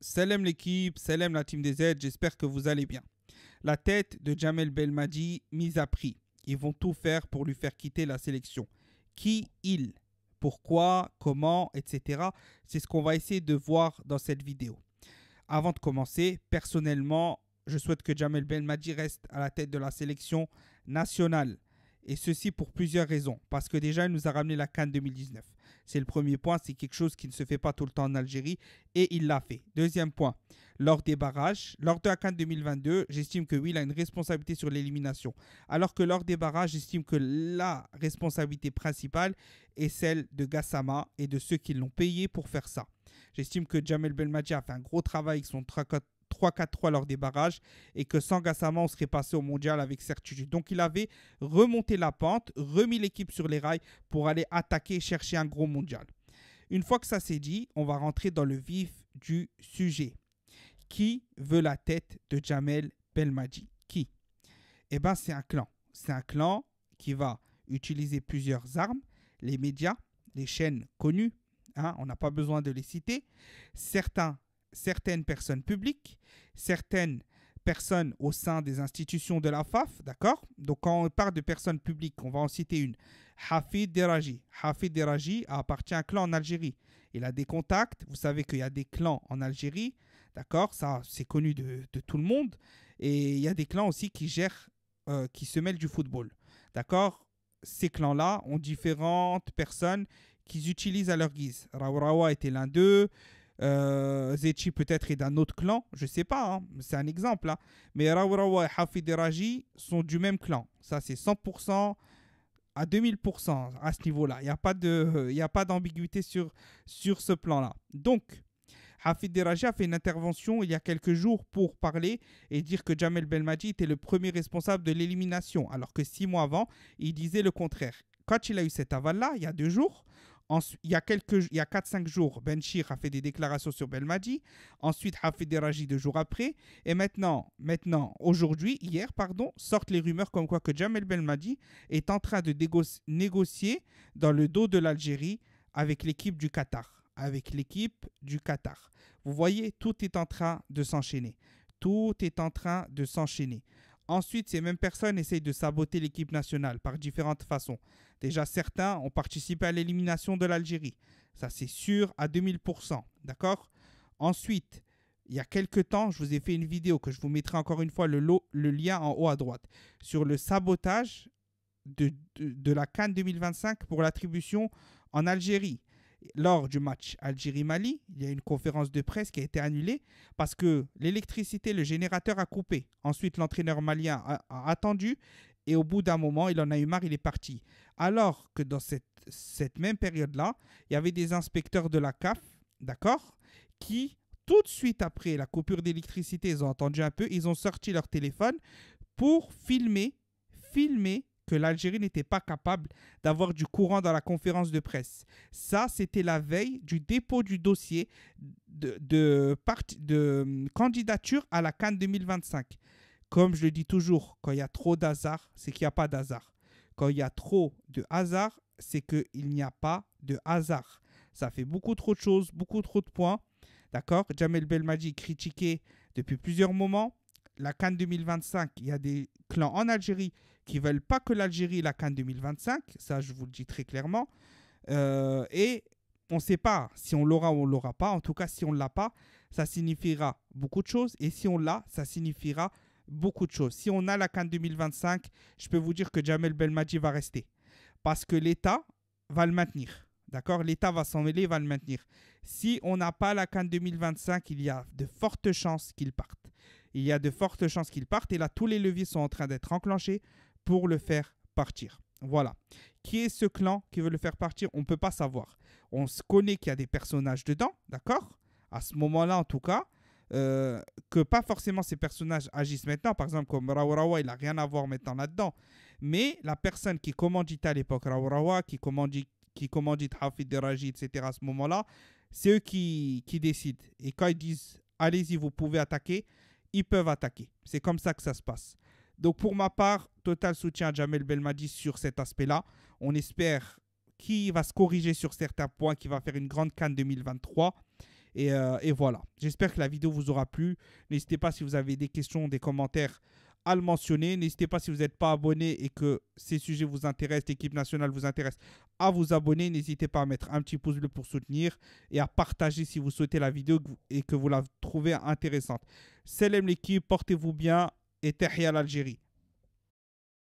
Salam l'équipe, salam la team des Z, j'espère que vous allez bien. La tête de Jamel Belmadi mise à prix. Ils vont tout faire pour lui faire quitter la sélection. Qui il? Pourquoi? Comment? Etc. C'est ce qu'on va essayer de voir dans cette vidéo. Avant de commencer, personnellement, je souhaite que Jamel Belmadi reste à la tête de la sélection nationale. Et ceci pour plusieurs raisons. Parce que déjà, il nous a ramené la CAN 2019. C'est le premier point, c'est quelque chose qui ne se fait pas tout le temps en Algérie et il l'a fait. Deuxième point, lors des barrages, lors de la CAN 2022, j'estime que oui, il a une responsabilité sur l'élimination. Alors que lors des barrages, j'estime que la responsabilité principale est celle de Gassama et de ceux qui l'ont payé pour faire ça. J'estime que Jamel Belmadi a fait un gros travail avec son 3-4-3 lors des barrages et que sans Gassama, on serait passé au mondial avec certitude. Donc il avait remonté la pente, remis l'équipe sur les rails pour aller attaquer et chercher un gros mondial. Une fois que ça s'est dit, on va rentrer dans le vif du sujet. Qui veut la tête de Jamel Belmadi? Qui? Eh bien, c'est un clan. C'est un clan qui va utiliser plusieurs armes, les médias, les chaînes connues, hein, on n'a pas besoin de les citer, certaines personnes publiques, certaines personnes au sein des institutions de la FAF, d'accord? Donc quand on parle de personnes publiques, on va en citer une. Hafid Deraji. Hafid Deraji appartient à un clan en Algérie. Il a des contacts, vous savez qu'il y a des clans en Algérie, d'accord? Ça, c'est connu de tout le monde. Et il y a des clans aussi qui gèrent, qui se mêlent du football, d'accord? Ces clans-là ont différentes personnes qu'ils utilisent à leur guise. Raourawa était l'un d'eux. Zetchi peut-être est d'un autre clan, je ne sais pas, hein, c'est un exemple. Hein. Mais Raourawa et Hafid Deraji sont du même clan. Ça, c'est 100% à 2000% à ce niveau-là. Il n'y a pas d'ambiguïté sur ce plan-là. Donc, Hafid Deraji a fait une intervention il y a quelques jours pour parler et dire que Jamel Belmadi était le premier responsable de l'élimination, alors que 6 mois avant, il disait le contraire. Quand il a eu cet aval-là, il y a 2 jours, il y a 4-5 jours, Benchir a fait des déclarations sur Belmadi. Ensuite, Hafid Deraji 2 jours après. Et maintenant, aujourd'hui, hier, sortent les rumeurs comme quoi que Jamel Belmadi est en train de négocier dans le dos de l'Algérie avec l'équipe du Qatar. Vous voyez, tout est en train de s'enchaîner. Ensuite, ces mêmes personnes essayent de saboter l'équipe nationale par différentes façons. Déjà, certains ont participé à l'élimination de l'Algérie. Ça, c'est sûr à 2000%. D'accord? Ensuite, il y a quelques temps, je vous ai fait une vidéo que je vous mettrai encore une fois le lien en haut à droite sur le sabotage de la CAN 2025 pour l'attribution en Algérie. Lors du match Algérie-Mali, il y a une conférence de presse qui a été annulée parce que l'électricité, le générateur a coupé. Ensuite, l'entraîneur malien a attendu et au bout d'un moment, il en a eu marre, il est parti. Alors que dans cette même période-là, il y avait des inspecteurs de la CAF, d'accord, qui, tout de suite après la coupure d'électricité, ils ont entendu un peu, ils ont sorti leur téléphone pour filmer que l'Algérie n'était pas capable d'avoir du courant dans la conférence de presse. Ça, c'était la veille du dépôt du dossier de candidature à la CAN 2025. Comme je le dis toujours, quand il y a trop d'hasard, c'est qu'il n'y a pas d'hasard. Quand il y a trop de hasard, c'est qu'il n'y a pas de hasard. Ça fait beaucoup trop de choses, beaucoup trop de points. D'accord? Jamel Belmadi critiqué depuis plusieurs moments. La CAN 2025, il y a des clans en Algérie qui ne veulent pas que l'Algérie ait la CAN 2025. Ça, je vous le dis très clairement. Et on ne sait pas si on l'aura ou on ne l'aura pas. En tout cas, si on ne l'a pas, ça signifiera beaucoup de choses. Et si on l'a, ça signifiera beaucoup de choses. Si on a la CAN 2025, je peux vous dire que Jamel Belmadi va rester. Parce que l'État va le maintenir. D'accord? L'État va s'en mêler, va le maintenir. Si on n'a pas la CAN 2025, il y a de fortes chances qu'il parte. Et là, tous les leviers sont en train d'être enclenchés pour le faire partir. Voilà. Qui est ce clan qui veut le faire partir? On ne peut pas savoir. On se connaît qu'il y a des personnages dedans, d'accord? À ce moment-là, en tout cas, que pas forcément ces personnages agissent maintenant. Par exemple, comme Raourawa, il n'a rien à voir maintenant là-dedans. Mais la personne qui commandite à l'époque Raourawa, qui commandite Hafid Deraji, etc. à ce moment-là, c'est eux qui décident. Et quand ils disent « Allez-y, vous pouvez attaquer », ils peuvent attaquer. C'est comme ça que ça se passe. Donc pour ma part, total soutien à Jamel Belmadi sur cet aspect-là. On espère qu'il va se corriger sur certains points, qu'il va faire une grande CAN 2023. Et voilà. J'espère que la vidéo vous aura plu. N'hésitez pas si vous avez des questions, des commentaires à le mentionner. N'hésitez pas si vous n'êtes pas abonné et que ces sujets vous intéressent, l'équipe nationale vous intéresse, à vous abonner. N'hésitez pas à mettre un petit pouce bleu pour soutenir et à partager si vous souhaitez la vidéo et que vous la trouvez intéressante. Salam l'équipe, portez-vous bien et tahia l'Algérie.